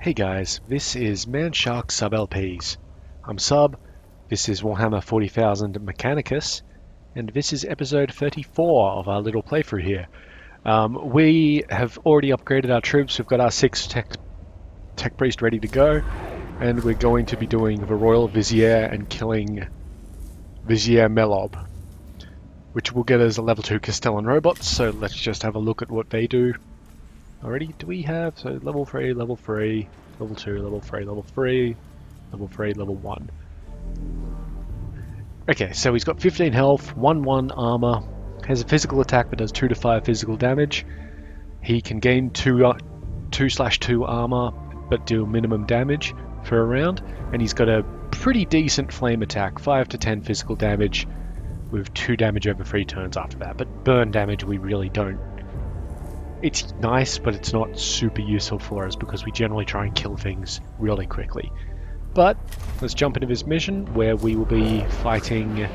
Hey guys, this is Manshark Sub LPs. I'm Sub, this is Warhammer 40,000 Mechanicus, and this is episode 34 of our little playthrough here. We have already upgraded our troops, we've got our 6 Techpriests ready to go, and we're going to be doing the Royal Vizier and killing Vizier Melob, which will get us a level 2 Castellan robots, so let's just have a look at what they do. Already, do we have, so level 3, level 3, level 2, level 3, level 3, level 3, level 1. Okay, so he's got 15 health, 1/1 armor, has a physical attack that does 2 to 5 physical damage. He can gain 2/2 armor, but do minimum damage for a round, and he's got a pretty decent flame attack, 5 to 10 physical damage, with 2 damage over 3 turns after that, but burn damage we really don't. It's nice, but it's not super useful for us because we generally try and kill things really quickly. But let's jump into this mission where we will be fighting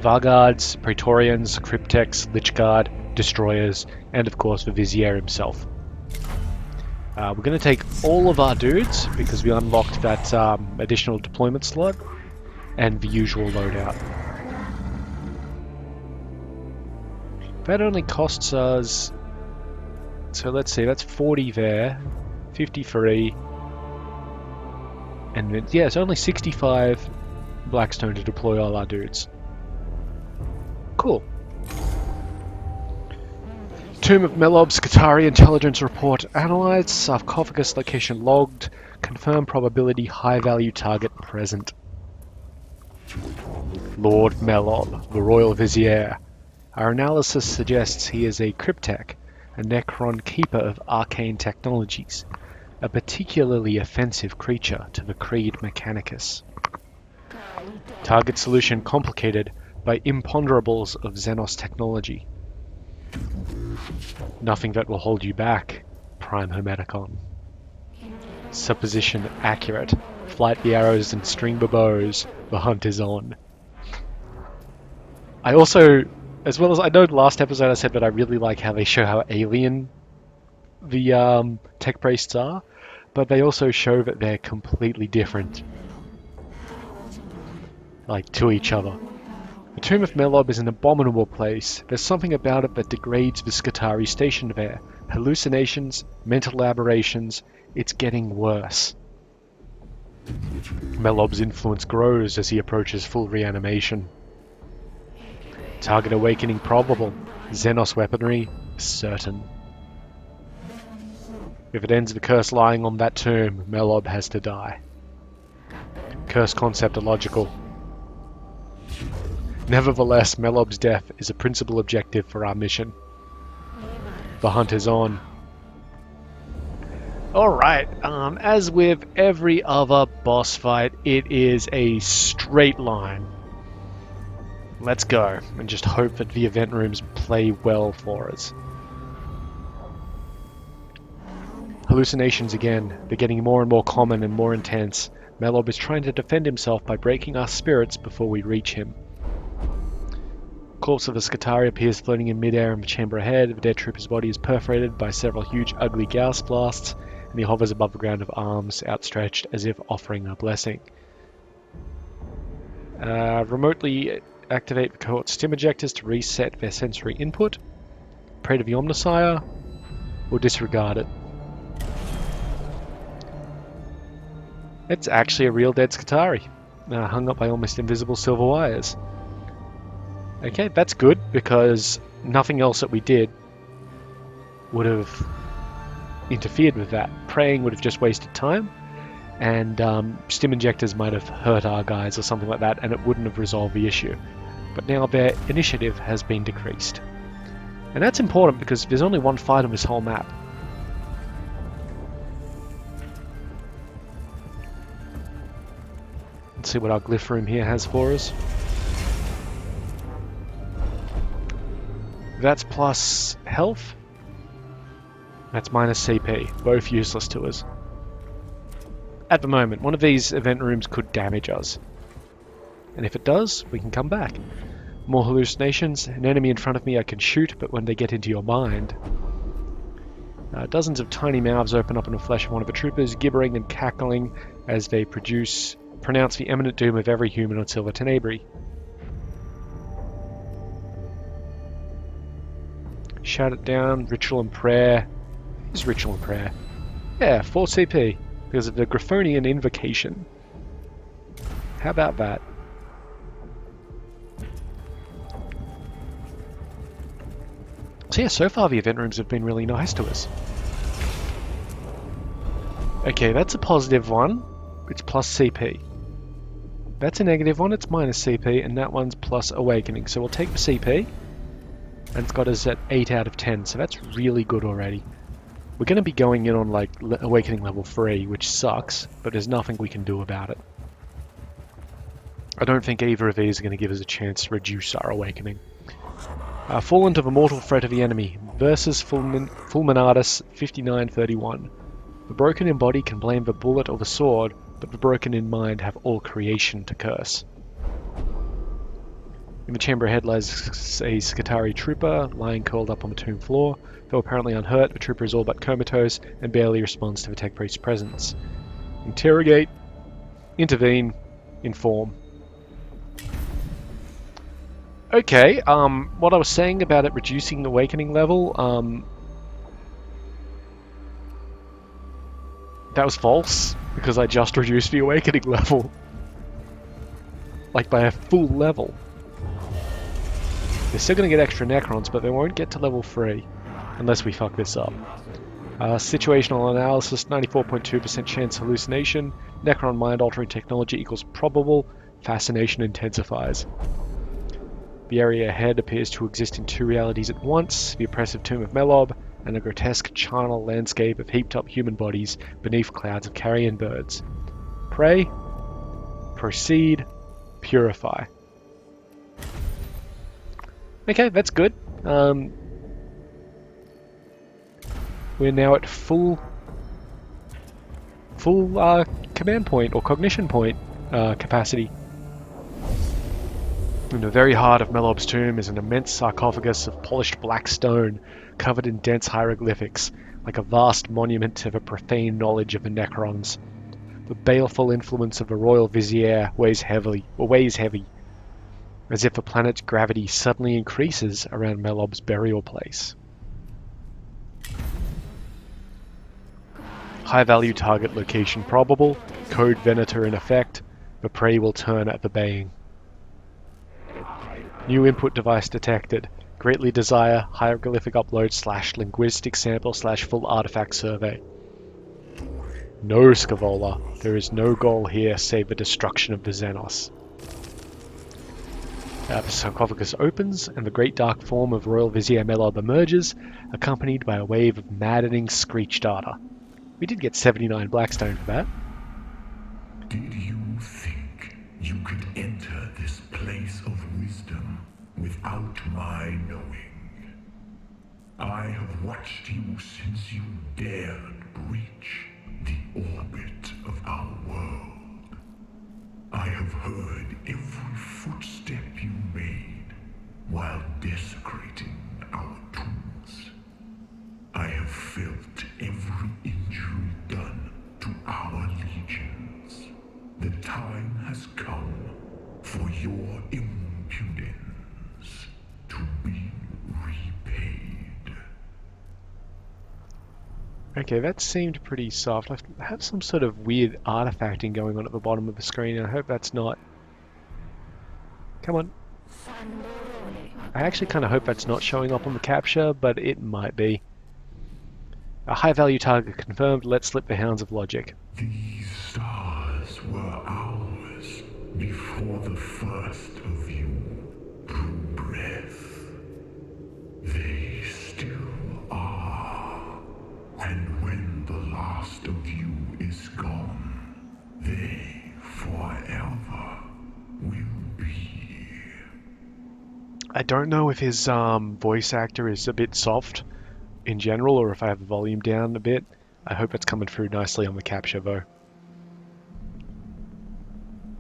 Varguards, Praetorians, Cryptex, Lichguard, Destroyers, and of course the Vizier himself. We're going to take all of our dudes because we unlocked that additional deployment slot and the usual loadout. That only costs us... So let's see, that's 40 there, 53, and then, yeah, it's only 65 Blackstone to deploy all our dudes. Cool. Tomb of Melob, Scutari intelligence report analyzed, sarcophagus location logged, confirm probability high value target present. Lord Melob, the Royal Vizier. Our analysis suggests he is a Cryptech, a Necron keeper of arcane technologies, a particularly offensive creature to the Creed Mechanicus. Target solution complicated by imponderables of Xenos technology. Nothing that will hold you back, Prime Hermeticon. Supposition accurate. Flight the arrows and string the bows. The hunt is on. I also... As well as, I know last episode I said that I really like how they show how alien the Techpriests are, but they also show that they're completely different, like, to each other. The Tomb of Melob is an abominable place. There's something about it that degrades the Scutari stationed there. Hallucinations, mental aberrations, it's getting worse. Melob's influence grows as he approaches full reanimation. Target awakening probable. Xenos weaponry certain. If it ends the curse lying on that tomb, Melob has to die. Curse concept illogical. Nevertheless, Melob's death is a principal objective for our mission. The hunt is on. Alright, as with every other boss fight, it is a straight line. Let's go, and just hope that the event rooms play well for us. Hallucinations again. They're getting more and more common and more intense. Melob is trying to defend himself by breaking our spirits before we reach him. Corpse of a Scutari appears floating in midair in the chamber ahead. The dead trooper's body is perforated by several huge ugly Gauss blasts, and he hovers above the ground with arms outstretched as if offering a blessing. Remotely activate the cohort stim ejectors to reset their sensory input. Pray to the Omnisire, or disregard it. It's actually a real dead Scutari, hung up by almost invisible silver wires. Okay, that's good, because nothing else that we did would have interfered with that. Praying would have just wasted time, and stim injectors might have hurt our guys or something like that, and it wouldn't have resolved the issue. But now their initiative has been decreased. And that's important because there's only one fight on this whole map. Let's see what our glyph room here has for us. That's plus health. That's minus CP. Both useless to us. At the moment, one of these event rooms could damage us. And if it does, we can come back. More hallucinations. An enemy in front of me I can shoot, but when they get into your mind... Dozens of tiny mouths open up on the flesh of one of the troopers, gibbering and cackling as they pronounce the imminent doom of every human on Silver Tenebrae. Shout it down, ritual and prayer. Is ritual and prayer? Yeah, 4 CP, because of the Graphonian invocation. How about that? So yeah, so far the event rooms have been really nice to us. Okay, that's a positive one. It's plus CP. That's a negative one, it's minus CP, and that one's plus awakening. So we'll take the CP, and it's got us at 8 out of 10, so that's really good already. We're going to be going in on like awakening level 3, which sucks, but there's nothing we can do about it. I don't think either of these are going to give us a chance to reduce our awakening. Fallen to the mortal threat of the enemy versus Fulminatus 5931. The broken in body can blame the bullet or the sword, but the broken in mind have all creation to curse. In the chamber ahead lies a Skitarii trooper, lying curled up on the tomb floor. Though apparently unhurt, the trooper is all but comatose and barely responds to the Techpriest's presence. Interrogate, intervene, inform. Okay, what I was saying about it reducing the awakening level, that was false, because I just reduced the awakening level. Like by a full level. They're still going to get extra Necrons, but they won't get to level 3, unless we fuck this up. Situational analysis, 94.2% chance hallucination. Necron mind-altering technology equals probable. Fascination intensifies. The area ahead appears to exist in 2 realities at once, the oppressive tomb of Melob, and a grotesque charnel landscape of heaped-up human bodies beneath clouds of carrion birds. Pray, proceed, purify. Okay, that's good. We're now at full command point or cognition point capacity. In the very heart of Melob's tomb is an immense sarcophagus of polished black stone covered in dense hieroglyphics, like a vast monument to the profane knowledge of the Necrons. The baleful influence of the royal vizier weighs heavy, as if the planet's gravity suddenly increases around Melob's burial place. High-value target location probable, code Venator in effect, the prey will turn at the baying. New input device detected. Greatly desire hieroglyphic upload / linguistic sample / full artifact survey. No, Scavola. There is no goal here save the destruction of the Xenos. The sarcophagus opens, and the great dark form of Royal Vizier Melob emerges, accompanied by a wave of maddening screech data. We did get 79 Blackstone for that. Did you think you could enter this place of wisdom without my knowing? I have watched you since you dared breach the orbit of our world. I have heard every footstep you made while desecrating our tombs. I have felt every injury done to our legions. The time has come for your impudence to be repaid. Okay, that seemed pretty soft. I have some sort of weird artifacting going on at the bottom of the screen, and I hope that's not... Come on. I actually kind of hope that's not showing up on the capture, but it might be. A high-value target confirmed. Let's slip the hounds of logic. These stars were ours before the first of you drew breath. They still are. And when the last of you is gone, they forever will be. I don't know if his voice actor is a bit soft in general, or if I have the volume down a bit. I hope it's coming through nicely on the capture though.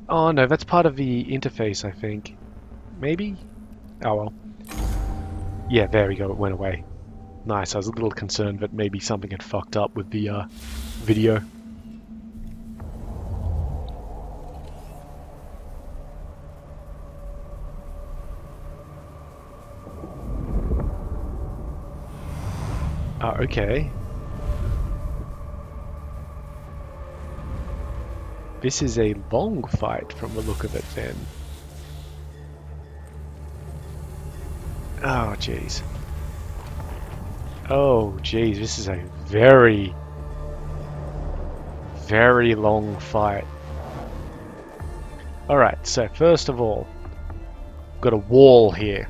Oh no, that's part of the interface, I think. Maybe? Oh well. Yeah, there we go, it went away. Nice, I was a little concerned that maybe something had fucked up with the video. Okay. This is a long fight from the look of it then. Oh, jeez. Oh, jeez, this is a very, very long fight. Alright, so first of all, we've got a wall here.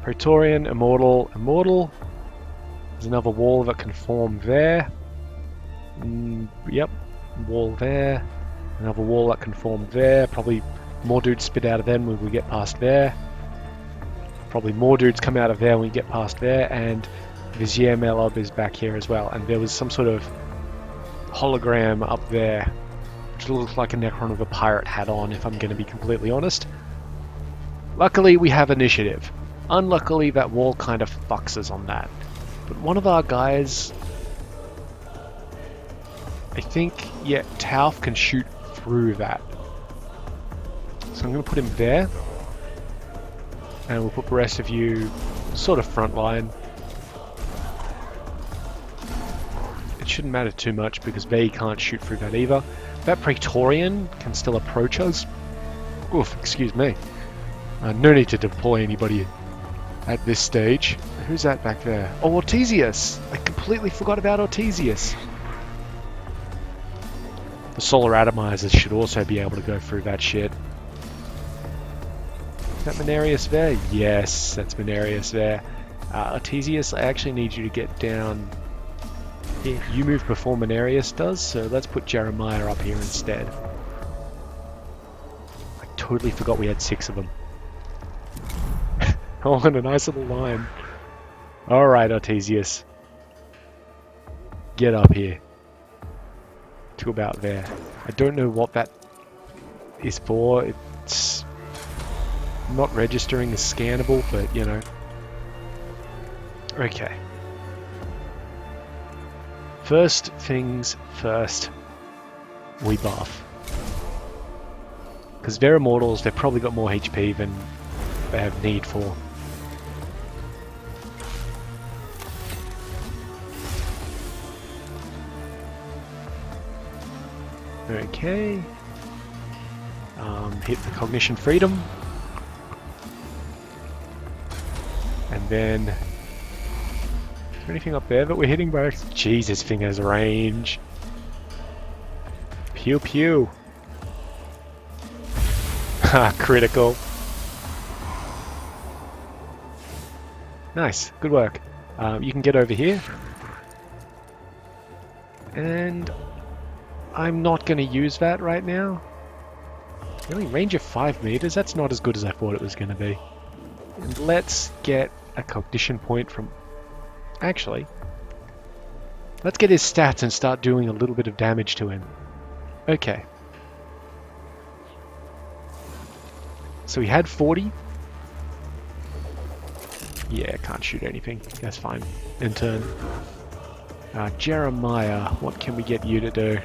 Praetorian, Immortal, Immortal. There's another wall that can form there. Yep, wall there. Another wall that can form there. Probably more dudes spit out of them when we get past there. Probably more dudes come out of there when we get past there. And Vizier Melob is back here as well. And there was some sort of hologram up there, which looks like a Necron with a pirate hat on, if I'm going to be completely honest. Luckily, we have initiative. Unluckily, that wall kind of fucks us on that. But one of our guys, I think, yeah, Tauf can shoot through that. So I'm going to put him there. And we'll put the rest of you sort of front line. It shouldn't matter too much because they can't shoot through that either. That Praetorian can still approach us. Oof, excuse me. No need to deploy anybody at this stage. Who's that back there? Oh, Ortesius! I completely forgot about Ortesius. The solar atomizers should also be able to go through that shit. Is that Menarius there? Yes, that's Menarius there. Ortesius, I actually need you to get down here. You move before Menarius does, so let's put Jeremiah up here instead. I totally forgot we had 6 of them. Oh, and a nice little line. Alright, Ortesius. Get up here. To about there. I don't know what that is for. It's not registering as scannable, but you know. Okay. First things first. We buff. Because they're immortals, they've probably got more HP than they have need for. Okay. Hit the cognition freedom. And then... Is there anything up there that we're hitting by? Jesus, thing has range. Pew pew. Ha, critical. Nice, good work. You can get over here. And... I'm not going to use that right now. Really, range of 5 meters? That's not as good as I thought it was going to be. And let's get a cognition point from... Actually, let's get his stats and start doing a little bit of damage to him. Okay. So he had 40. Yeah, can't shoot anything. That's fine. In turn. Jeremiah, what can we get you to do?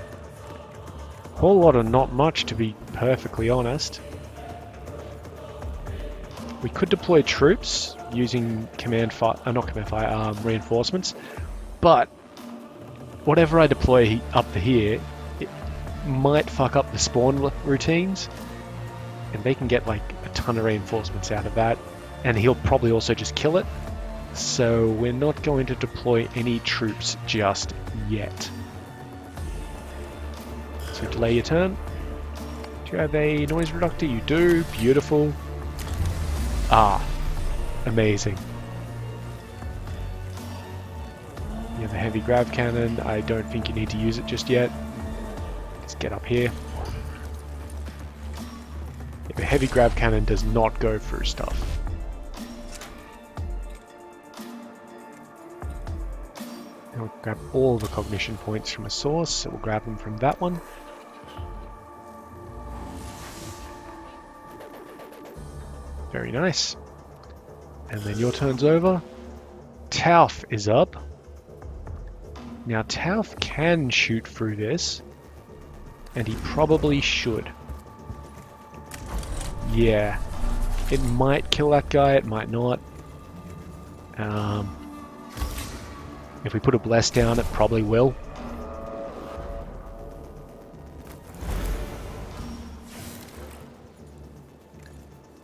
Whole lot of not much, to be perfectly honest. We could deploy troops using reinforcements, but whatever I deploy up here, it might fuck up the spawn routines, and they can get like a ton of reinforcements out of that, and he'll probably also just kill it. So we're not going to deploy any troops just yet. So delay your turn. Do you have a noise reductor? You do. Beautiful. Ah, amazing. You have a heavy grav cannon. I don't think you need to use it just yet. Let's get up here. Yeah, the heavy grav cannon does not go through stuff. And we'll grab all the cognition points from a source, so we'll grab them from that one. Very nice. And then your turn's over. Tauf is up. Now Tauf can shoot through this, and he probably should. Yeah, it might kill that guy, it might not. If we put a bless down, it probably will.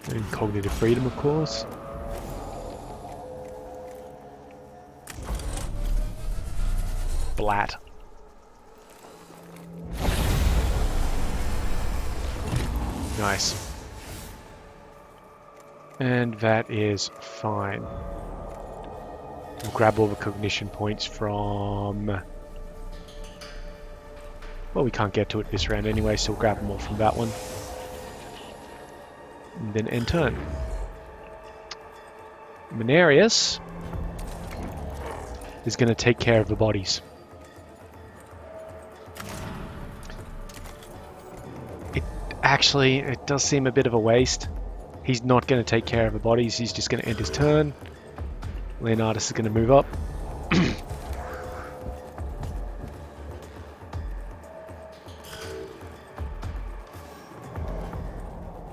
And cognitive freedom, of course. Blat. Nice. And that is fine. We'll grab all the cognition points from... Well, we can't get to it this round anyway, so we'll grab them all from that one. And then end turn. Mechanicus is going to take care of the bodies. Actually, it does seem a bit of a waste. He's not going to take care of the bodies, he's just going to end his turn. Leonardus is going to move up.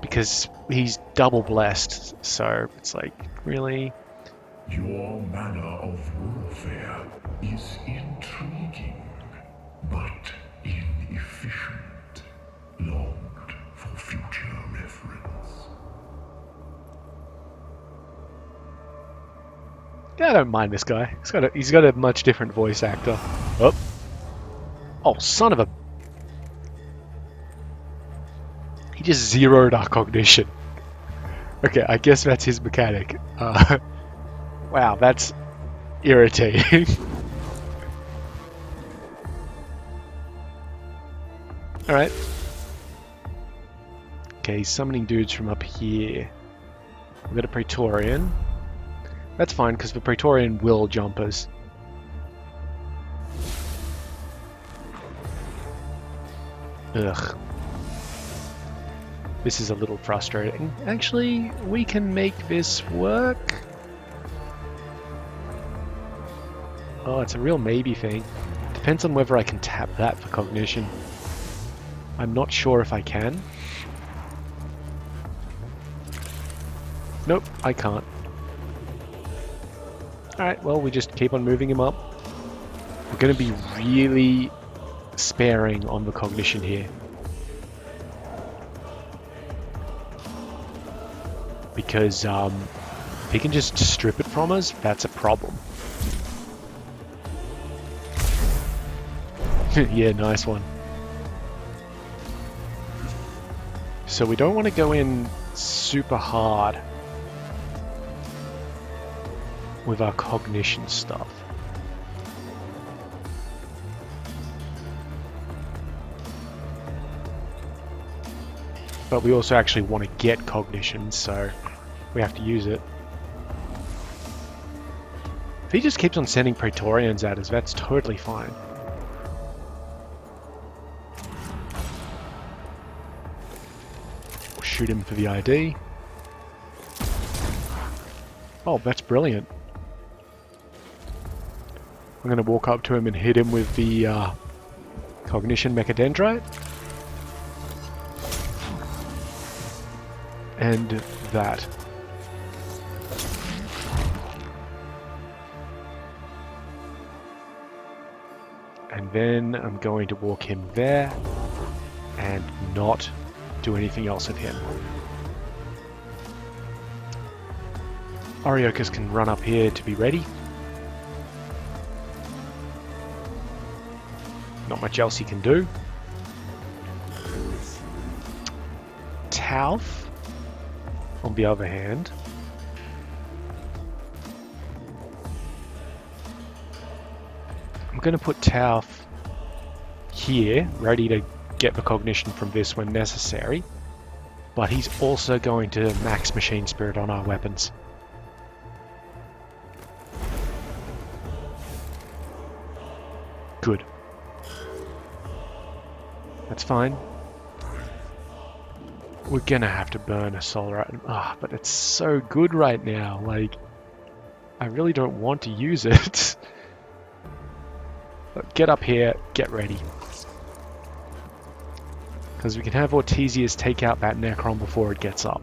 Because he's double blessed, so it's like, really? Your manner of warfare is intriguing, but inefficient. Logged for future reference. Yeah, I don't mind this guy. He's got a much different voice actor. Oh, son of a... He just zeroed our cognition. Okay, I guess that's his mechanic. Wow, that's irritating. Alright. Okay, he's summoning dudes from up here. We've got a Praetorian. That's fine, because the Praetorian will jump us. Ugh. This is a little frustrating. Actually, we can make this work. Oh, it's a real maybe thing. Depends on whether I can tap that for cognition. I'm not sure if I can. Nope, I can't. Alright, well, we just keep on moving him up. We're going to be really sparing on the cognition here. Because if he can just strip it from us, that's a problem. Yeah, nice one. So we don't want to go in super hard with our cognition stuff. But we also actually want to get cognition, so we have to use it. If he just keeps on sending Praetorians at us, that's totally fine. We'll shoot him for the ID. Oh, that's brilliant. I'm going to walk up to him and hit him with the Cognition Mechadendrite. And that. And then I'm going to walk him there and not do anything else with him. Ariochus can run up here to be ready. Not much else he can do. Tauf, on the other hand, I'm going to put Tauf here, ready to get the cognition from this when necessary, but he's also going to max Machine Spirit on our weapons. Good. That's fine. We're gonna have to burn a solar item. Ah, but it's so good right now. Like, I really don't want to use it. But get up here, get ready. Because we can have Ortesius take out that Necron before it gets up.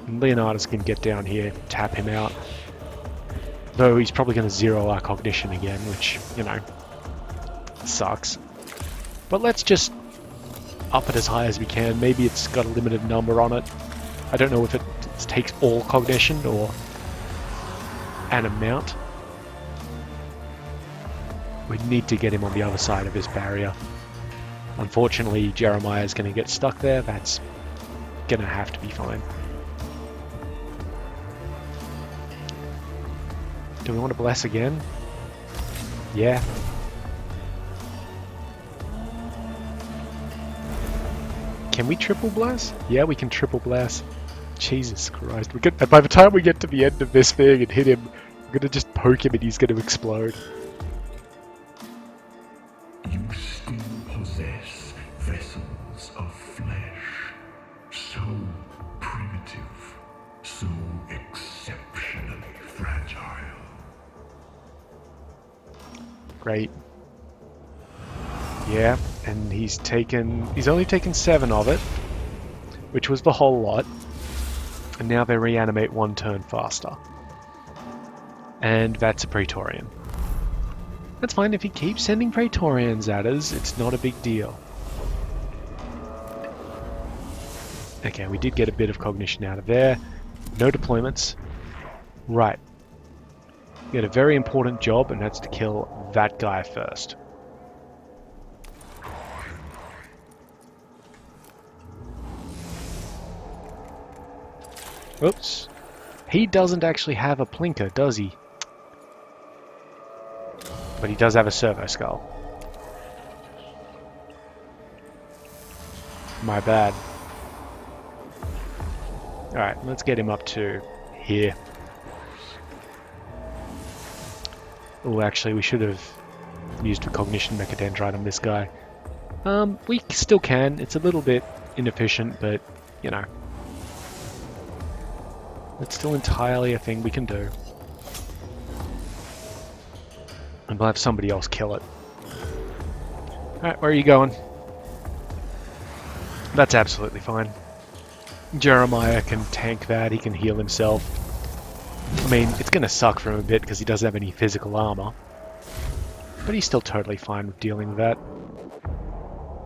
And Leonidas can get down here, tap him out. Though he's probably going to zero our cognition again, which, you know, sucks. But let's just up it as high as we can. Maybe it's got a limited number on it. I don't know if it takes all cognition or an amount. We need to get him on the other side of this barrier. Unfortunately, Jeremiah's going to get stuck there. That's going to have to be fine. Do we want to bless again? Yeah. Can we triple bless? Yeah, we can triple bless. Jesus Christ. And by the time we get to the end of this thing and hit him, we're gonna just poke him and he's gonna explode. You still possess vessels of flesh, so primitive, so exceptionally fragile. Great. Yeah, and he's only taken 7 of it, which was the whole lot. And now they reanimate 1 turn faster. And that's a Praetorian. That's fine, if he keeps sending Praetorians at us, it's not a big deal. Okay, we did get a bit of cognition out of there. No deployments. Right. We had a very important job, and that's to kill that guy first. Oops. He doesn't actually have a plinker, does he? But he does have a servo skull. My bad. Alright, let's get him up to here. Oh, actually, we should have used a cognition mechadendrite on this guy. We still can. It's a little bit inefficient, but, you know. It's still entirely a thing we can do. And we'll have somebody else kill it. Alright, where are you going? That's absolutely fine. Jeremiah can tank that, he can heal himself. I mean, it's gonna suck for him a bit because he doesn't have any physical armor. But he's still totally fine with dealing with that.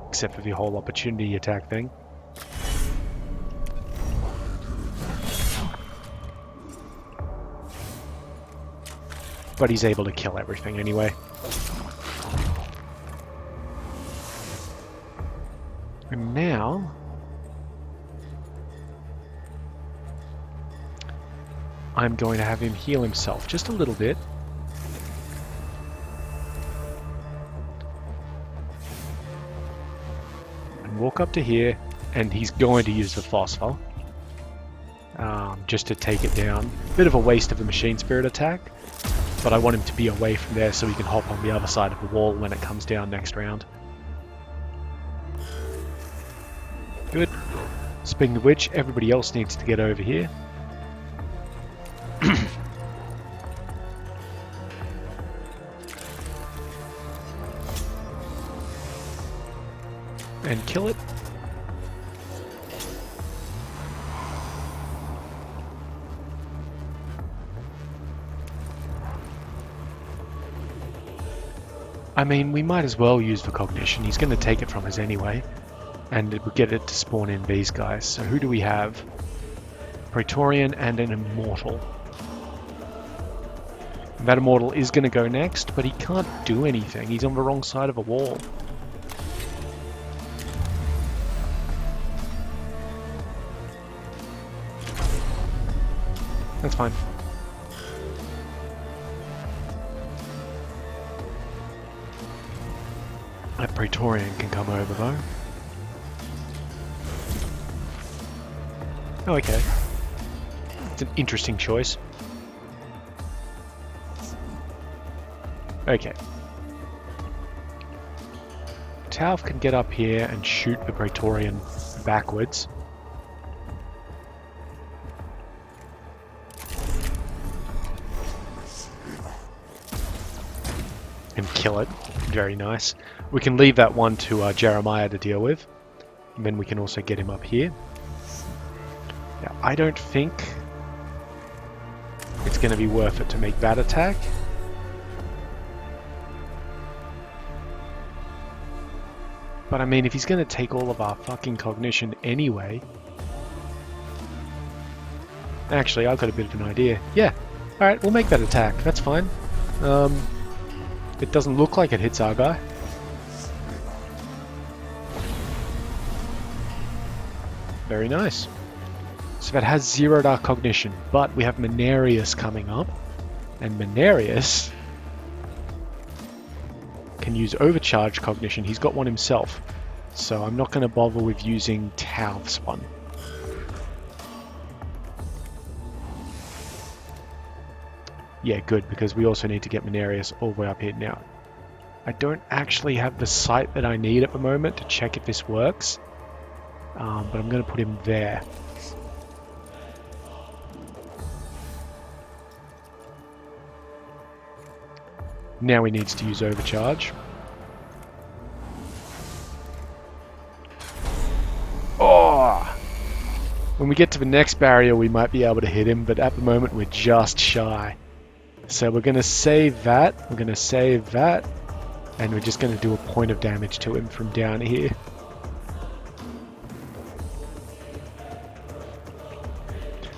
Except for the whole opportunity attack thing. But he's able to kill everything anyway. And now... I'm going to have him heal himself just a little bit. And walk up to here, and he's going to use the phosphor. Just to take it down. Bit of a waste of a machine spirit attack. But I want him to be away from there so he can hop on the other side of the wall when it comes down next round. Good. Speaking of which, everybody else needs to get over here. And kill it. I mean, we might as well use the cognition. He's going to take it from us anyway. And it will get it to spawn in these guys. So who do we have? Praetorian and an Immortal. That Immortal is going to go next, but he can't do anything. He's on the wrong side of a wall. That's fine. That Praetorian can come over though. Oh, okay. It's an interesting choice. Okay. Tauf can get up here and shoot the Praetorian backwards. And kill it. Very nice. We can leave that one to Jeremiah to deal with. And then we can also get him up here. Now, I don't think it's going to be worth it to make that attack. But I mean, if he's going to take all of our fucking cognition anyway... Actually, I've got a bit of an idea. Yeah, alright, we'll make that attack. That's fine. It doesn't look like it hits our guy. Very nice. So that has zeroed our cognition, but we have Mechanicus coming up, and Mechanicus can use overcharge cognition. He's got one himself, so I'm not going to bother with using Tauf's one. Yeah, good, because we also need to get Mechanicus all the way up here now. I don't actually have the site that I need at the moment to check if this works, but I'm going to put him there. Now he needs to use overcharge. Oh! When we get to the next barrier we might be able to hit him, but at the moment we're just shy. So we're going to save that, we're going to save that, and we're just going to do a point of damage to him from down here.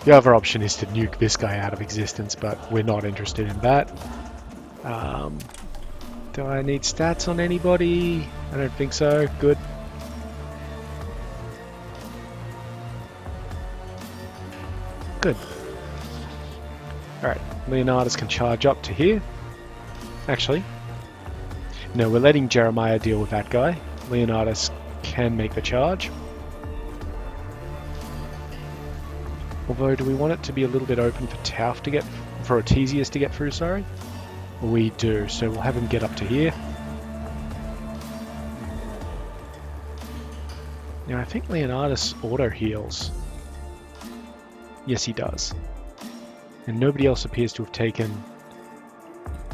The other option is to nuke this guy out of existence, but we're not interested in that. Do I need stats on anybody? I don't think so. Good. Good. Alright, Leonidas can charge up to here. Actually, no, we're letting Jeremiah deal with that guy. Leonidas can make the charge. Although, do we want it to be a little bit open for Tauf to get... for Artesius to get through, sorry? We do, so we'll have him get up to here. Now I think Leonidas auto heals. Yes, he does. And nobody else appears to have taken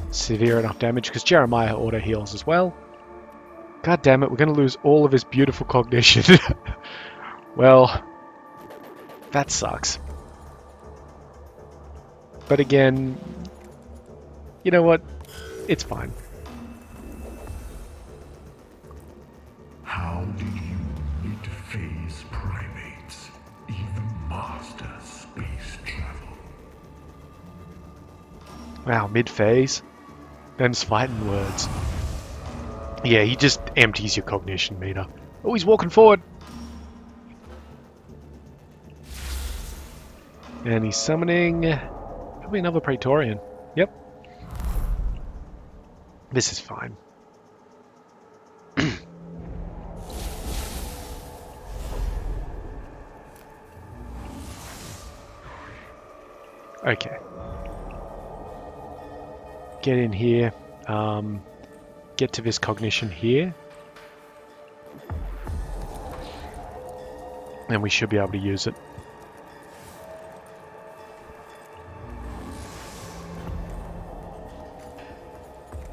severe enough damage because Jeremiah auto heals as well. God damn it, we're going to lose all of his beautiful cognition. Well, that sucks. But again, you know what? It's fine. How do you mid-phase primates even master space travel? Wow, mid-phase? Them's fighting words. Yeah, he just empties your cognition meter. Oh, he's walking forward! And he's summoning... probably another Praetorian. Yep. This is fine. Okay. Get in here. Get to this cognition here. And we should be able to use it.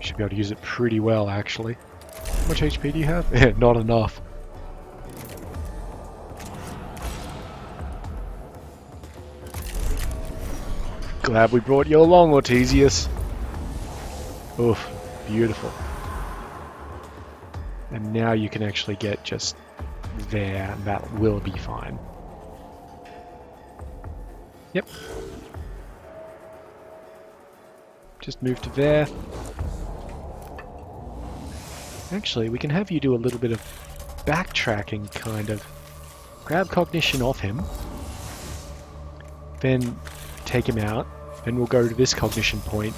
Should be able to use it pretty well, actually. How much HP do you have? Yeah, not enough. Glad we brought you along, Artesius. Oof, beautiful. And now you can actually get just there, and that will be fine. Yep. Just move to there. Actually, we can have you do a little bit of backtracking, kind of. Grab cognition off him. Then take him out. Then we'll go to this cognition point.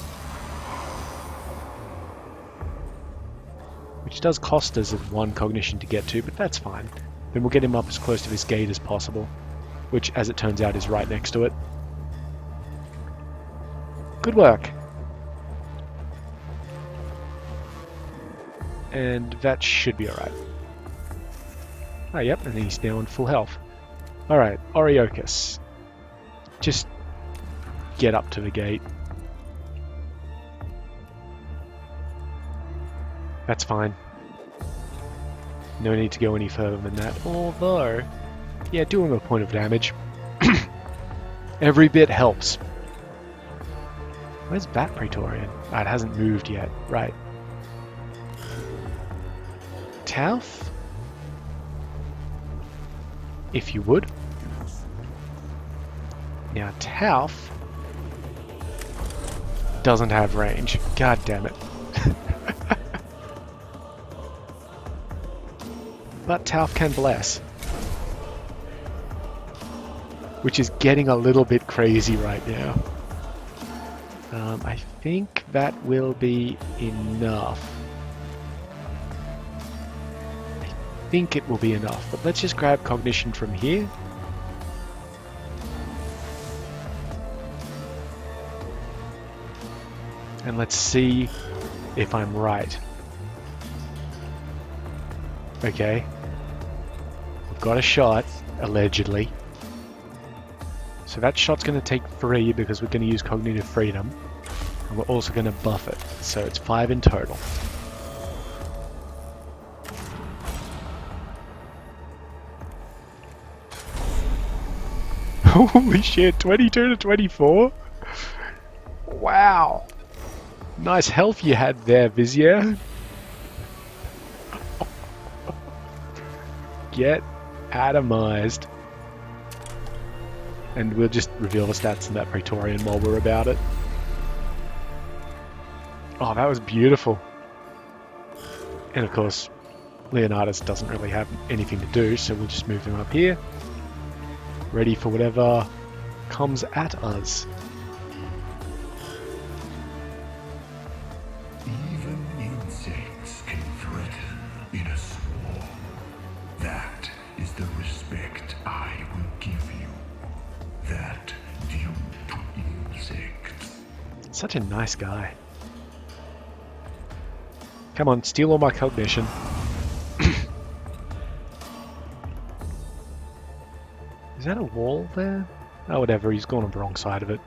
Which does cost us one cognition to get to, but that's fine. Then we'll get him up as close to this gate as possible. Which, as it turns out, is right next to it. Good work. and that should be alright. Oh, yep, and he's now on full health. Alright, Oriochus. Just get up to the gate. That's fine. No need to go any further than that. Although, yeah, do him a point of damage. Every bit helps. Where's Bat Praetorian? Ah, it hasn't moved yet. Right. Tauth? If you would. Now, Tauth doesn't have range. God damn it. But Tauth can bless. Which is getting a little bit crazy right now. I think that will be enough. I think it will be enough, but let's just grab cognition from here. And let's see if I'm right. Okay. We've got a shot, allegedly. So that shot's going to take 3 because we're going to use Cognitive Freedom. And we're also going to buff it. So it's 5 in total. Holy shit, 22 to 24? Wow. Nice health you had there, Vizier. Get atomized. And we'll just reveal the stats in that Praetorian while we're about it. Oh, that was beautiful. And of course, Leonidas doesn't really have anything to do, so we'll just move him up here. Ready for whatever comes at us. Even insects can threaten in a swarm. That is the respect I will give you. That due to insects. Such a nice guy. Come on, steal all my cognition. Is that a wall there? Oh, whatever, he's gone on the wrong side of it.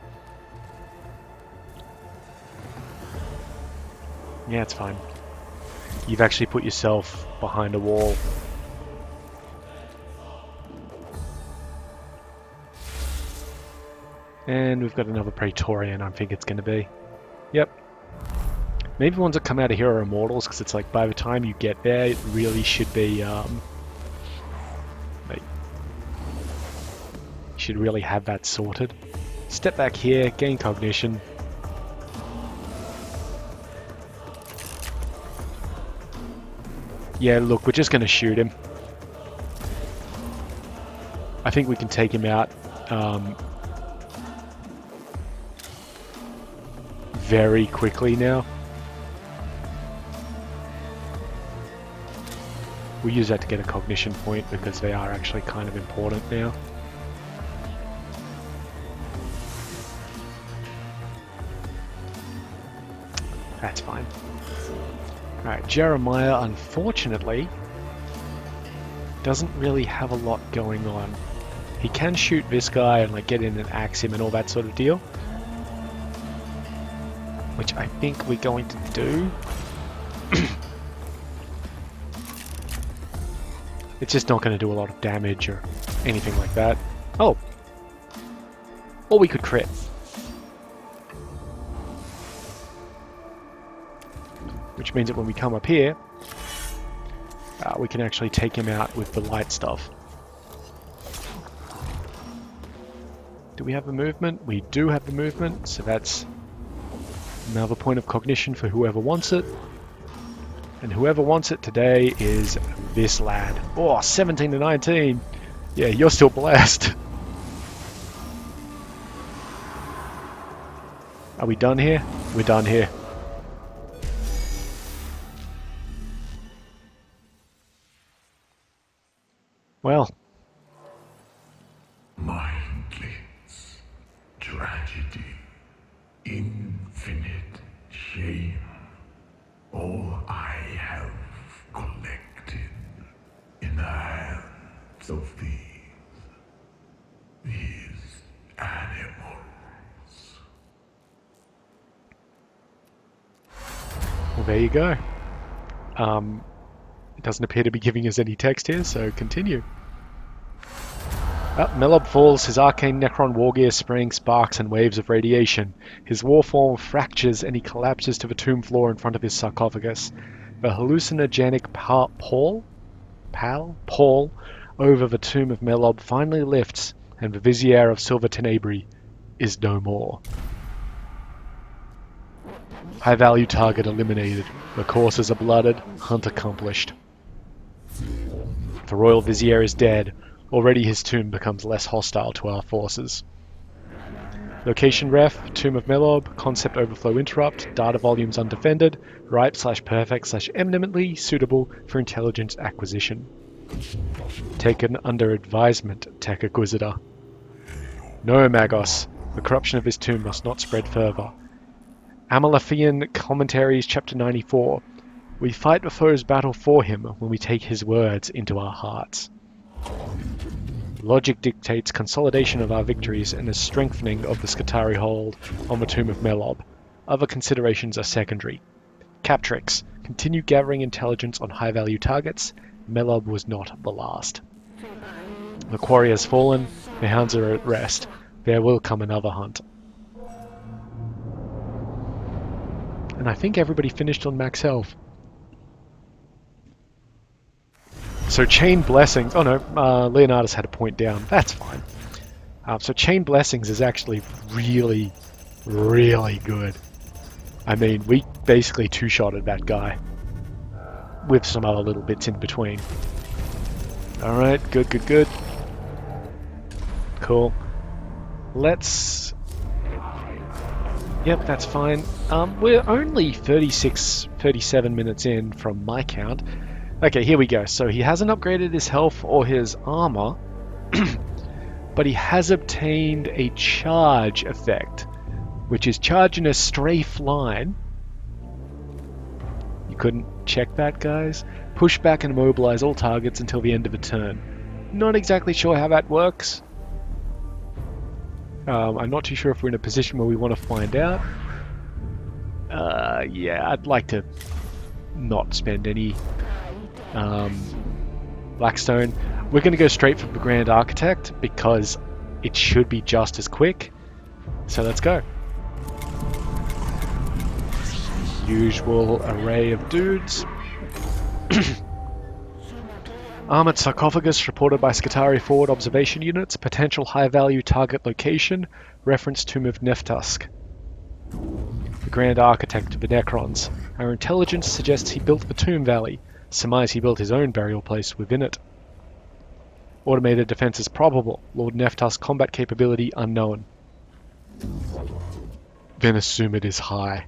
Yeah, it's fine. You've actually put yourself behind a wall. And we've got another Praetorian, I think it's going to be. Yep. Maybe the ones that come out of here are Immortals, because it's like by the time you get there, it really should be, like, you should really have that sorted. Step back here, gain cognition. Yeah, look, we're just going to shoot him. I think we can take him out very quickly now. We'll use that to get a cognition point because they are actually kind of important now. That's fine. Alright, Jeremiah, unfortunately, doesn't really have a lot going on. He can shoot this guy and like get in and axe him and all that sort of deal. Which I think we're going to do. It's just not going to do a lot of damage or anything like that. Oh! Or we could crit. Which means that when we come up here, we can actually take him out with the light stuff. Do we have the movement? We do have the movement, so that's another point of cognition for whoever wants it. And whoever wants it today is this lad. Oh, 17 to 19. Yeah, you're still blessed. Are we done here? We're done here. Well. Mindless tragedy, infinite shame. All I have there you go. It doesn't appear to be giving us any text here, so continue. Melob falls, his arcane Necron wargear spraying sparks and waves of radiation. His warform fractures and he collapses to the tomb floor in front of his sarcophagus. The hallucinogenic pall over the tomb of Melob finally lifts, and the Vizier of Silver Tenebrae is no more. High value target eliminated. The courses are blooded, hunt accomplished. The Royal Vizier is dead. Already his tomb becomes less hostile to our forces. Location ref, Tomb of Melob, concept overflow interrupt, data volumes undefended, ripe/perfect/eminently suitable for intelligence acquisition. Taken under advisement, Tech Inquisitor. No, Magos, the corruption of his tomb must not spread further. Amalaphian Commentaries, Chapter 94. We fight the foe's battle for him when we take his words into our hearts. Logic dictates consolidation of our victories and a strengthening of the Skitarii hold on the tomb of Melob. Other considerations are secondary. Captrix. Continue gathering intelligence on high-value targets. Melob was not the last. The quarry has fallen. The hounds are at rest. There will come another hunt. And I think everybody finished on max health. So Chain Blessings... Oh no, Leonardus had a point down. That's fine. So Chain Blessings is actually really, really good. I mean, we basically two-shotted that guy. With some other little bits in between. Alright, good, good, good. Cool. Let's... Yep, that's fine. We're only 37 minutes in from my count. Okay, here we go. So he hasn't upgraded his health or his armor, but he has obtained a charge effect, which is charge in a strafe line. You couldn't check that, guys? Push back and immobilize all targets until the end of a turn. Not exactly sure how that works. I'm not too sure if we're in a position where we want to find out. Yeah, I'd like to not spend any Blackstone. We're going to go straight for the Grand Architect because it should be just as quick. So let's go. Usual array of dudes. Armored sarcophagus reported by Skitarii forward observation units. Potential high-value target location. Reference Tomb of Neftusk. The Grand Architect of the Necrons. Our intelligence suggests he built the Tomb Valley. Surmise he built his own burial place within it. Automated defense is probable. Lord Neftusk's combat capability unknown. Then assume it is high.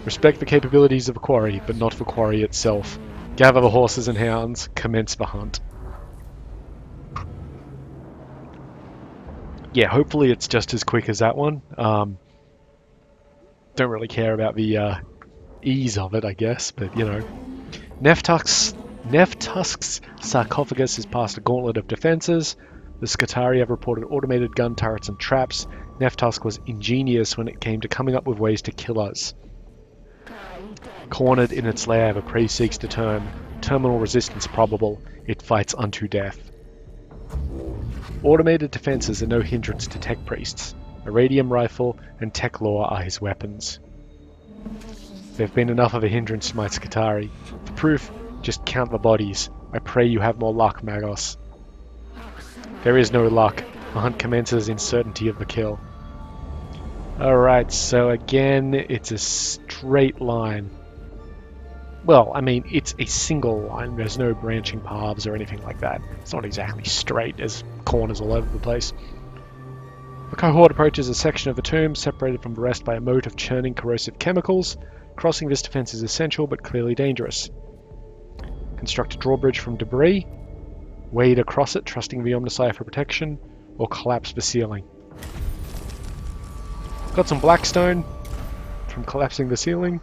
Respect the capabilities of the quarry, but not the quarry itself. Gather the horses and hounds. Commence the hunt. Yeah, hopefully it's just as quick as that one. Don't really care about the ease of it, I guess, but you know. Neftusk's sarcophagus has passed a gauntlet of defenses. The Skitarii have reported automated gun turrets and traps. Neftusk was ingenious when it came to coming up with ways to kill us. Cornered in its lair, the prey seeks to turn. Terminal resistance probable. It fights unto death. Automated defenses are no hindrance to Techpriests. A radium rifle and tech lore are his weapons. There have been enough of a hindrance to my Skitarii. For proof, just count the bodies. I pray you have more luck, Magos. There is no luck. The hunt commences in certainty of the kill. Alright, so again, it's a straight line. Well, I mean, it's a single line. There's no branching paths or anything like that. It's not exactly straight. There's corners all over the place. The cohort approaches a section of the tomb, separated from the rest by a moat of churning corrosive chemicals. Crossing this defense is essential, but clearly dangerous. Construct a drawbridge from debris. Wade across it, trusting the Omnissiah for protection, or collapse the ceiling. Got some Blackstone from collapsing the ceiling.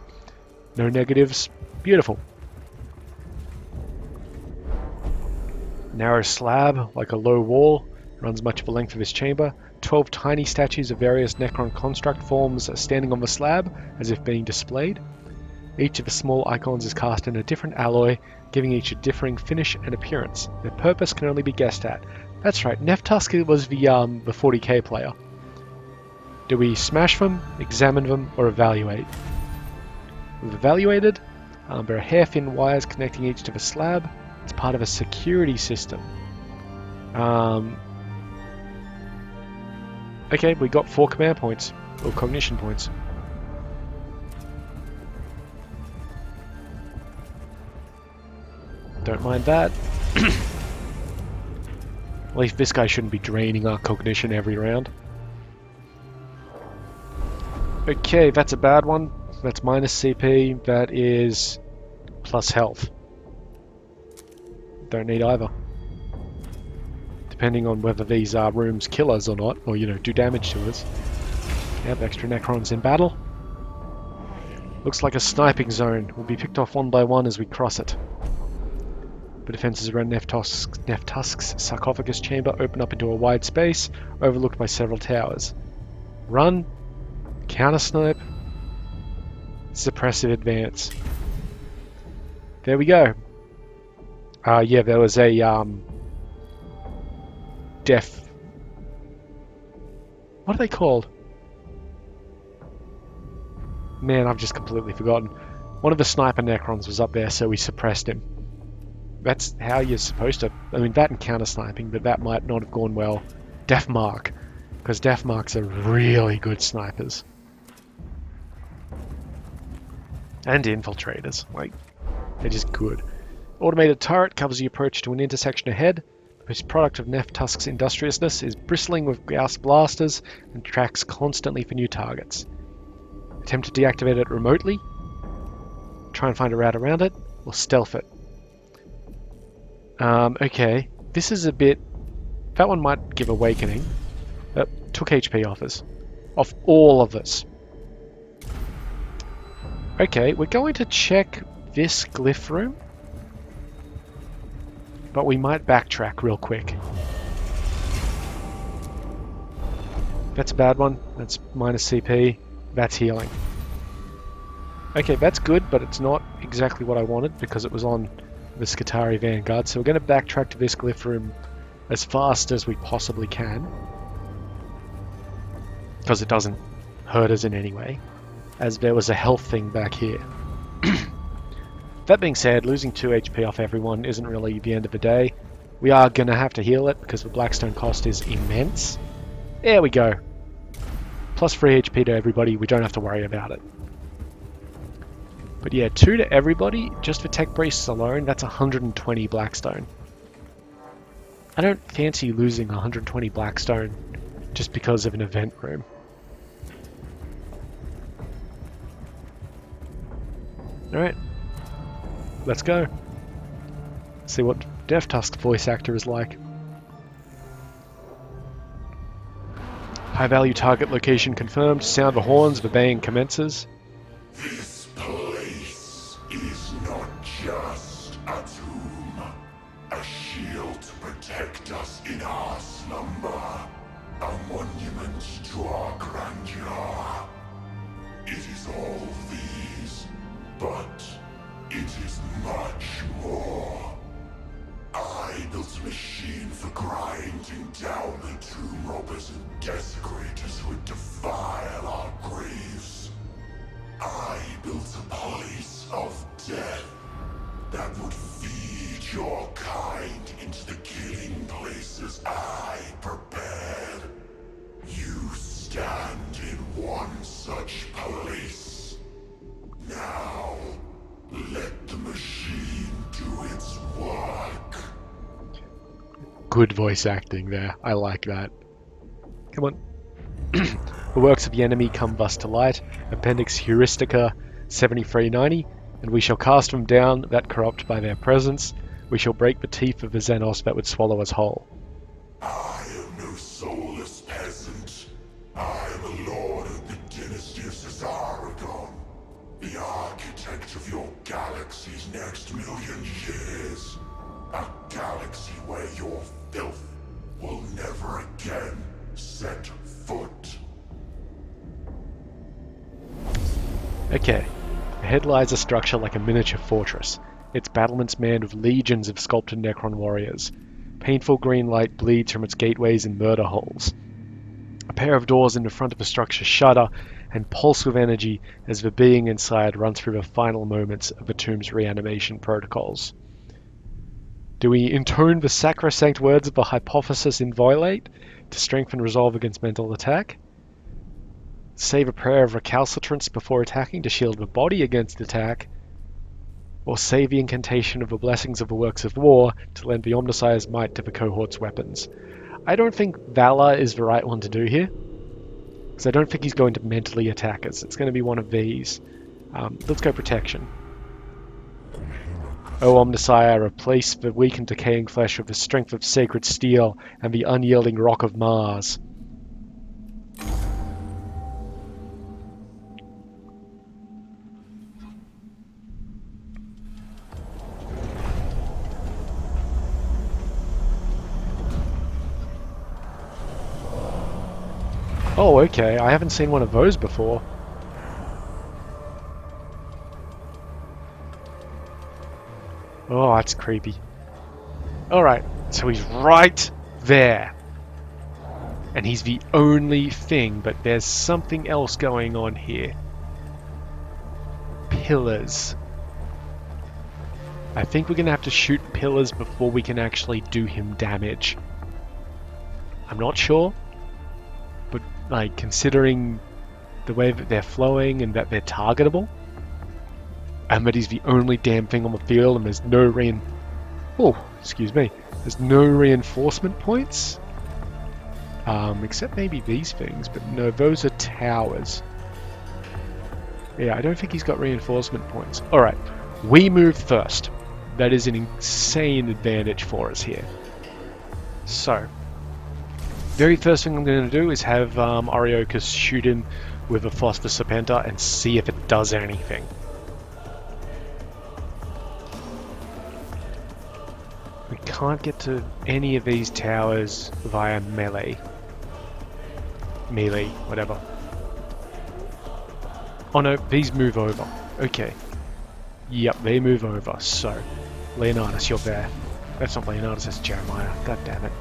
No negatives. Beautiful. Narrow slab, like a low wall, runs much of the length of this chamber. 12 tiny statues of various Necron construct forms are standing on the slab, as if being displayed. Each of the small icons is cast in a different alloy, giving each a differing finish and appearance. Their purpose can only be guessed at. That's right, Neftusk was the 40k player. Do we smash them, examine them, or evaluate? We've evaluated. There are hair-thin wires connecting each to the slab. It's part of a security system. Okay, we got 4 command points, or cognition points. Don't mind that. At least this guy shouldn't be draining our cognition every round. Okay, that's a bad one. That's minus CP. That is plus health. Don't need either. Depending on whether these rooms kill us or not, or, do damage to us. Yep, extra Necrons in battle. Looks like a sniping zone. We'll be picked off one by one as we cross it. The defenses around Neftusk's sarcophagus chamber open up into a wide space, overlooked by several towers. Run, counter-snipe, suppressive advance. There we go. Yeah, there was a what are they called? Man, I've just completely forgotten. One of the sniper Necrons was up there, so we suppressed him. That's how you're supposed to... I mean, that and counter-sniping, but that might not have gone well. Death Mark, because Death Marks are really good snipers. And infiltrators. Like, they're just good. Automated turret covers the approach to an intersection ahead. This product of Neftusk's industriousness is bristling with Gauss blasters and tracks constantly for new targets. Attempt to deactivate it remotely. Try and find a route around it, or stealth it. Okay, this is a bit... That one might give Awakening. Took HP off us. Off all of us. Okay, we're going to check this glyph room. But we might backtrack real quick. That's a bad one. That's minus CP. That's healing. Okay, that's good, but it's not exactly what I wanted because it was on the Skitarii Vanguard. So we're going to backtrack to this glyph room as fast as we possibly can. Because it doesn't hurt us in any way. As there was a health thing back here. That being said, losing 2 HP off everyone isn't really the end of the day. We are going to have to heal it because the Blackstone cost is immense. There we go. Plus 3 HP to everybody, we don't have to worry about it. But yeah, 2 to everybody, just for Techpriests alone, that's 120 Blackstone. I don't fancy losing 120 Blackstone just because of an event room. Alright. Let's go. See what Neftusk voice actor is like. High value target location confirmed. Sound the horns, the baying commences. This place is not just a tomb, a shield to protect us in our slumber, a monument to our grandeur. It is all these, but it is much more. I built a machine for grinding down the tomb robbers and desecrators who would defile our graves. I built a place of death that would feed your kind into the killing places I prepared. You stand in one such place. Now, let the machine do its work. Good voice acting there. I like that. Come on. The works of the enemy come thus to light. Appendix Heuristica 7390. And we shall cast them down that corrupt by their presence. We shall break the teeth of the Xenos that would swallow us whole. I am no soulless peasant. I am a lord of the dynasty of Cesaragon, the architect of your galaxy's next million years. A galaxy where your filth will never again set foot. Okay. Ahead lies a structure like a miniature fortress, its battlements manned with legions of sculpted Necron warriors. Painful green light bleeds from its gateways and murder holes. A pair of doors in the front of the structure shudder and pulse with energy as the being inside runs through the final moments of the tomb's reanimation protocols. Do we intone the sacrosanct words of the hypothesis inviolate to strengthen resolve against mental attack? Save a prayer of recalcitrance before attacking to shield the body against attack? Or save the incantation of the blessings of the works of war to lend the Omnissiah's might to the cohort's weapons? I don't think Valor is the right one to do here, because I don't think he's going to mentally attack us. It's going to be one of these. Let's go Protection. O Omnissiah, replace the weak and decaying flesh with the strength of sacred steel and the unyielding rock of Mars. Oh, okay. I haven't seen one of those before. Oh, that's creepy. Alright, so he's right there. And he's the only thing, but there's something else going on here. Pillars. I think we're going to have to shoot pillars before we can actually do him damage. I'm not sure. But, like, considering the way that they're flowing and that they're targetable, and that he's the only damn thing on the field and there's no there's no reinforcement points. Except maybe these things, but no, those are towers. Yeah, I don't think he's got reinforcement points. Alright, we move first. That is an insane advantage for us here. So, very first thing I'm going to do is have Ariochus shoot him with a Phosphor Serpenta and see if it does anything. We can't get to any of these towers via melee. Melee, whatever. Oh no, these move over. Okay. Yep, they move over. So, Leonardus, you're there. That's not Leonardus, that's Jeremiah. God damn it.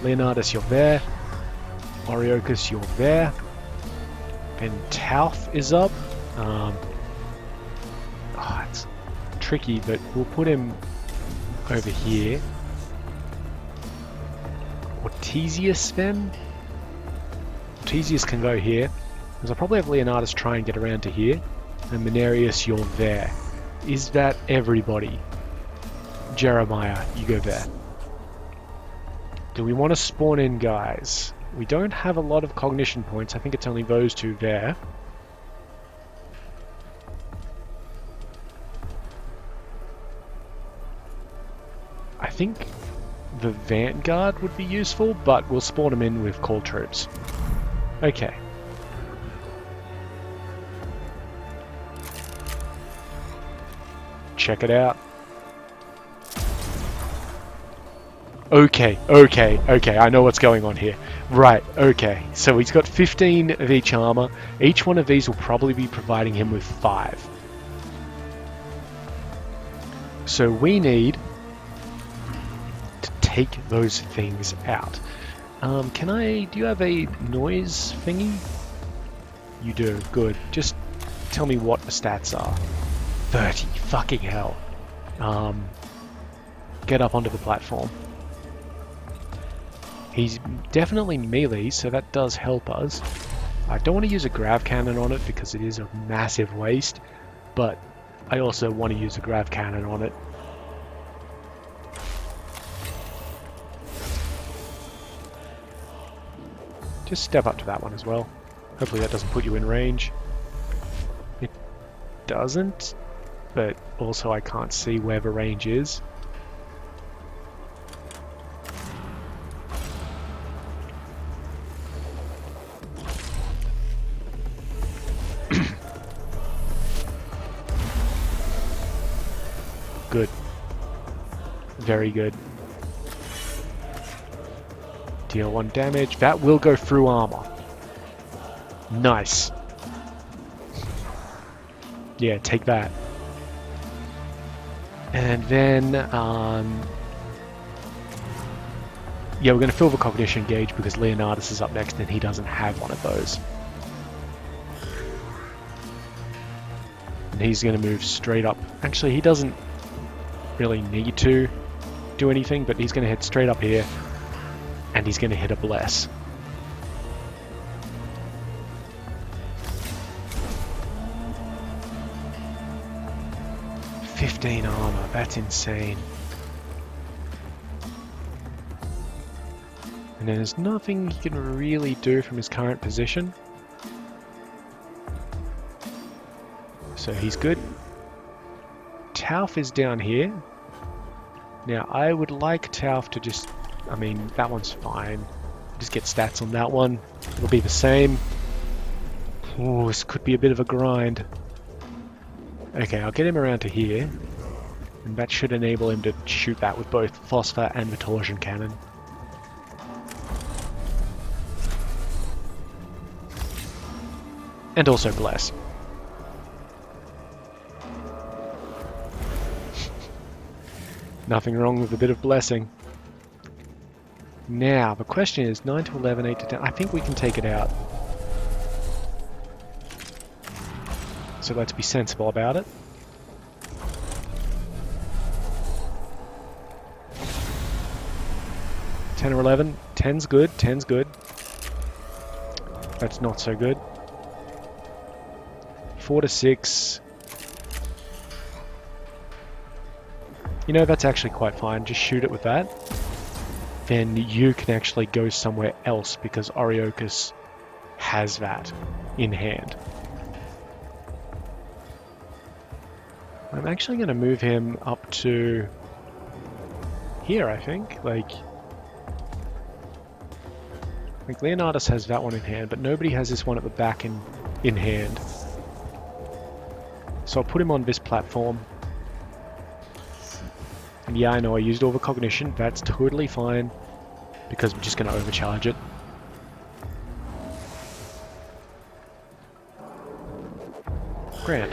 Leonardus, you're there. Ariochus, you're there. Then Tauth is up. It's tricky, but we'll put him over here. Ortesius then? Ortesius can go here, because I'll probably have Leonardus try and get around to here. And Menarius, you're there. Is that everybody? Jeremiah, you go there. Do we want to spawn in guys? We don't have a lot of cognition points. I think it's only those two there. I think the Vanguard would be useful, but we'll spawn them in with call troops. Okay. Check it out. Okay, I know what's going on here. Right, okay. So he's got 15 of each armor. Each one of these will probably be providing him with 5. So we need to take those things out. Do you have a noise thingy? You do, good. Just tell me what the stats are. 30, fucking hell. Get up onto the platform. He's definitely melee, so that does help us. I don't want to use a grav cannon on it because it is a massive waste, but I also want to use a grav cannon on it. Just step up to that one as well. Hopefully that doesn't put you in range. It doesn't, but also I can't see where the range is. Good. Very good. Deal 1 damage. That will go through armor. Nice. Yeah, take that. And then, yeah, we're going to fill the cognition gauge because Leonardus is up next and he doesn't have one of those. And he's going to move straight up. Actually, he doesn't really need to do anything, but he's going to head straight up here and he's going to hit a bless. $15 armor, that's insane. And there's nothing he can really do from his current position. So he's good. Tauf is down here. Now I would like Tauf to just, I mean, that one's fine. Just get stats on that one. It'll be the same. Ooh, this could be a bit of a grind. Okay, I'll get him around to here. And that should enable him to shoot that with both Phosphor and the Torsion Cannon. And also Bless. Nothing wrong with a bit of blessing. Now, the question is 9 to 11, 8 to 10. I think we can take it out. So let's be sensible about it. $10 or 11. 10's good. 10's good. That's not so good. 4 to 6. You know, that's actually quite fine. Just shoot it with that. Then you can actually go somewhere else because Oriochus has that in hand. I'm actually going to move him up to here, I think. Like Leonardus has that one in hand, but nobody has this one at the back in hand. So I'll put him on this platform. And yeah, I know I used all the cognition. That's totally fine because I'm just going to overcharge it. Grand.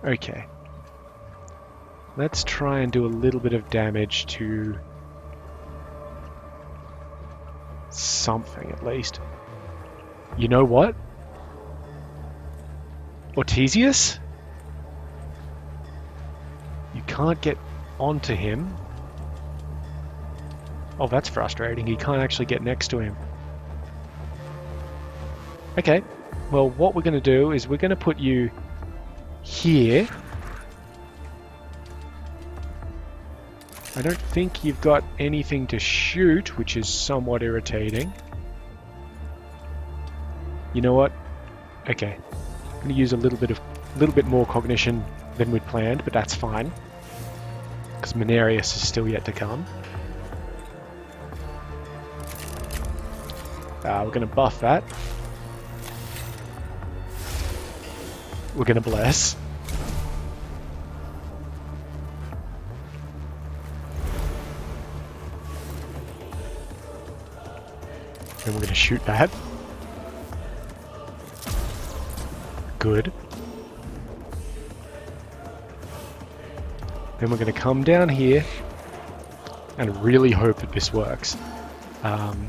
Okay. Let's try and do a little bit of damage to something at least. You know what? Ortesius? You can't get onto him. Oh, that's frustrating. You can't actually get next to him. Okay. Well, what we're going to do is we're going to put you here. I don't think you've got anything to shoot, which is somewhat irritating. You know what? Okay. I'm going to use a little bit more cognition than we'd planned, but that's fine. Because Menarius is still yet to come. We're going to buff that. We're going to bless. And we're going to shoot that. Good. Then we're going to come down here and really hope that this works.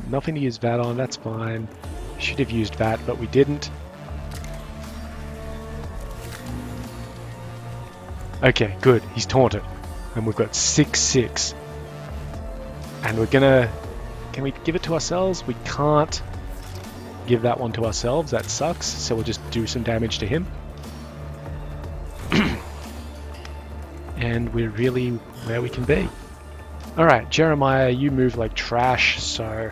Nothing to use that on, that's fine. Should have used that, but we didn't. Okay, good. He's taunted. And we've got 6/6. And we're gonna... Can we give it to ourselves? We can't give that one to ourselves. That sucks. So we'll just do some damage to him. And we're really where we can be. Alright, Jeremiah, you move like trash, so...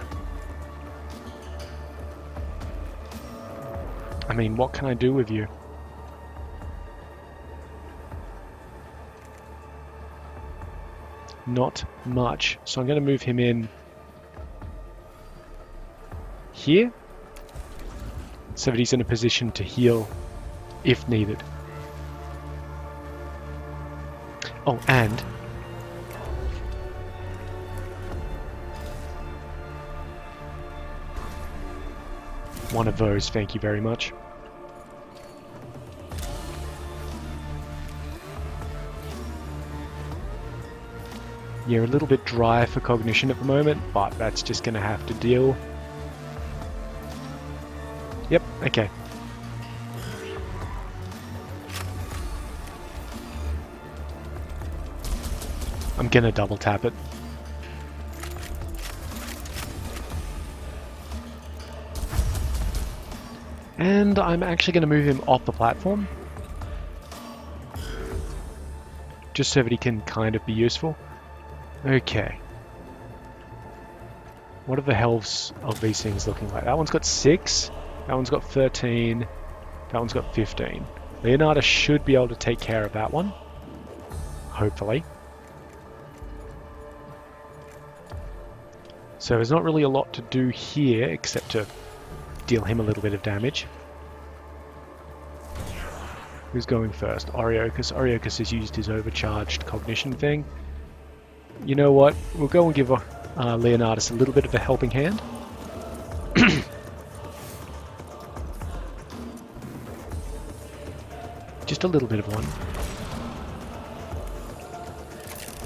I mean, what can I do with you? Not much. So I'm going to move him in here, so that he's in a position to heal if needed. Oh, and One of those, thank you very much. You're a little bit dry for cognition at the moment, but that's just going to have to deal. Yep, okay. I'm going to double tap it. And I'm actually going to move him off the platform. Just so that he can kind of be useful. Okay. What are the healths of these things looking like? That one's got 6. That one's got 13. That one's got 15. Leonardo should be able to take care of that one. Hopefully. So there's not really a lot to do here except to deal him a little bit of damage. Who's going first? Oriochus. Oriochus has used his overcharged cognition thing. You know what? We'll go and give Leonardus a little bit of a helping hand. Just a little bit of one.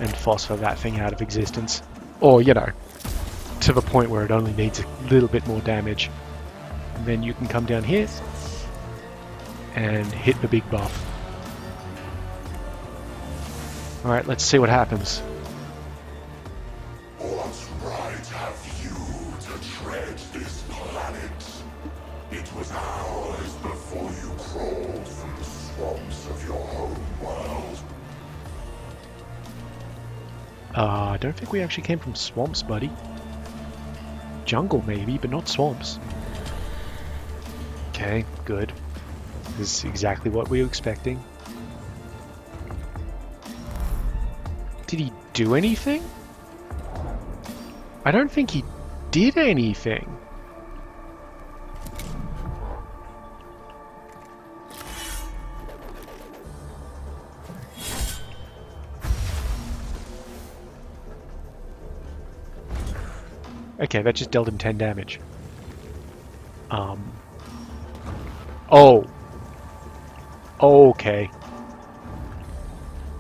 And phosphor that thing out of existence. Or, you know, to the point where it only needs a little bit more damage. And then you can come down here and hit the big buff. Alright, let's see what happens. What right have you to tread this planet? It was ours before you crawled from the swamps of your home world. I don't think we actually came from swamps, buddy. Jungle maybe, but not swamps. Okay, good. This is exactly what we were expecting. Did he do anything? I don't think he did anything. Okay, that just dealt him 10 damage. Oh. Okay.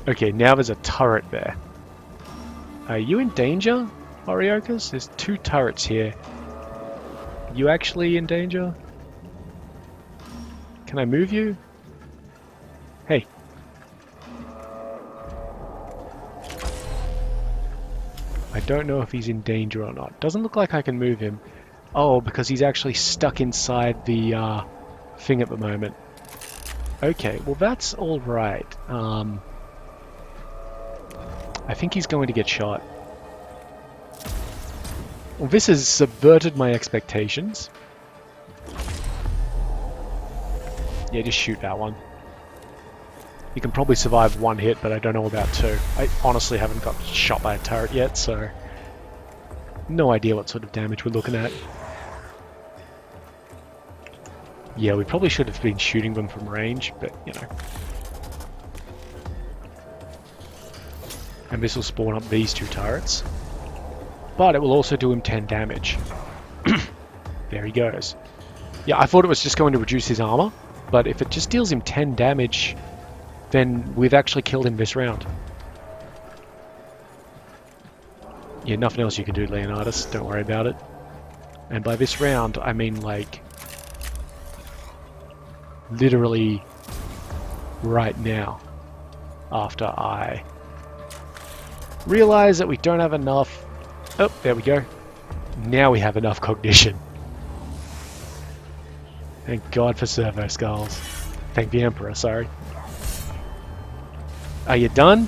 Okay, now there's a turret there. Are you in danger, Oriochus? There's 2 turrets here. You actually in danger? Can I move you? Hey. I don't know if he's in danger or not. Doesn't look like I can move him. Oh, because he's actually stuck inside the thing at the moment. Okay, well that's alright. I think he's going to get shot. Well, this has subverted my expectations. Yeah, just shoot that one. You can probably survive 1 hit, but I don't know about 2. I honestly haven't got shot by a turret yet, so no idea what sort of damage we're looking at. Yeah, we probably should have been shooting them from range, but you know. And this will spawn up these 2 turrets. But it will also do him 10 damage. There he goes. Yeah, I thought it was just going to reduce his armor, but if it just deals him 10 damage, then we've actually killed him this round. Yeah, nothing else you can do, Leonardus. Don't worry about it. And by this round, I mean like literally right now, after I realize that we don't have enough. Oh, there we go. Now we have enough cognition. Thank God for servo skulls. Thank the Emperor, sorry. Are you done?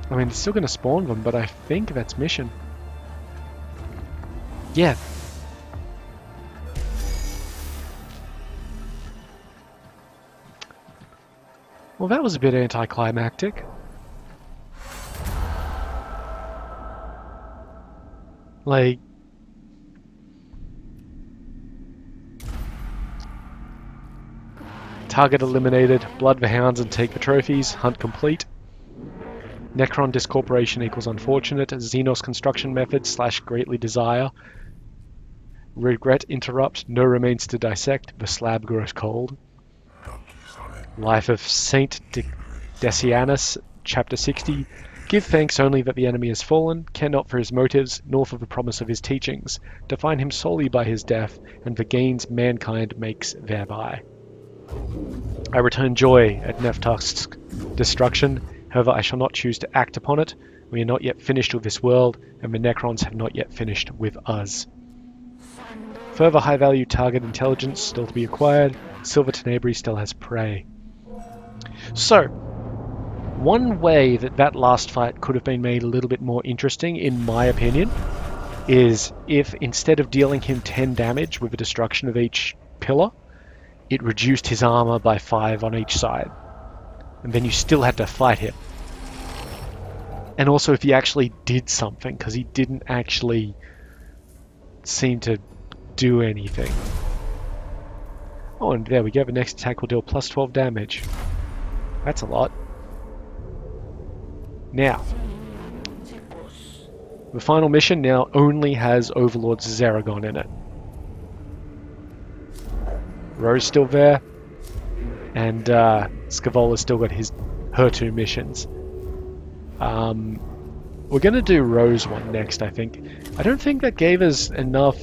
I mean, it's still going to spawn them, but I think that's mission. Yeah. Well, that was a bit anticlimactic. Like... Target eliminated. Blood for hounds and take the trophies. Hunt complete. Necron discorporation equals unfortunate. Xenos construction method / greatly desire. Regret interrupt. No remains to dissect. The slab grows cold. Life of Saint Decianus, chapter 60. Give thanks only that the enemy has fallen, care not for his motives, nor for the promise of his teachings. Define him solely by his death, and the gains mankind makes thereby. I return joy at Neftar's destruction. However, I shall not choose to act upon it. We are not yet finished with this world, and the Necrons have not yet finished with us. Further high-value target intelligence still to be acquired. Silver Tenebri still has prey. So, one way that last fight could have been made a little bit more interesting, in my opinion, is if instead of dealing him 10 damage with the destruction of each pillar, it reduced his armor by 5 on each side. And then you still had to fight him. And also if he actually did something, because he didn't actually seem to do anything. Oh, and there we go. The next attack will deal plus 12 damage. That's a lot. Now, the final mission now only has Overlord Zeragon in it. Ro's still there, and Scavola's still got her 2 missions. We're going to do Ro's one next, I think. I don't think that gave us enough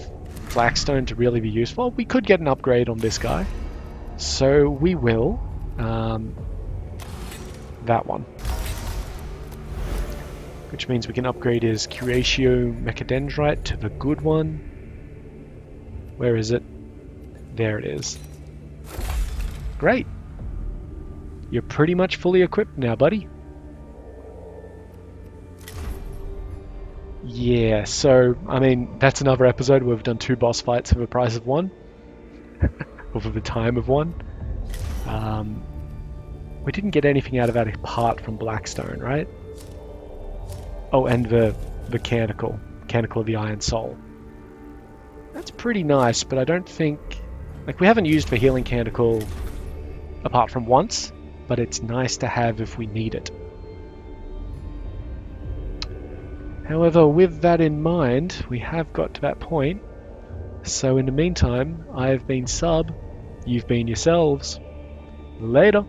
Blackstone to really be useful. We could get an upgrade on this guy, so we will. That one. Which means we can upgrade his Curatio Mechadendrite to the good one. Where is it? There it is. Great. You're pretty much fully equipped now, buddy. Yeah, so, I mean, that's another episode where we've done 2 boss fights for the price of 1. Or for the time of 1. We didn't get anything out of that apart from Blackstone, right? Oh, and the Mechanical of the Iron Soul. That's pretty nice, but I don't think... Like, we haven't used the Healing Canticle apart from once, but it's nice to have if we need it. However, with that in mind, we have got to that point. So in the meantime, I've been Sub, you've been yourselves. Later.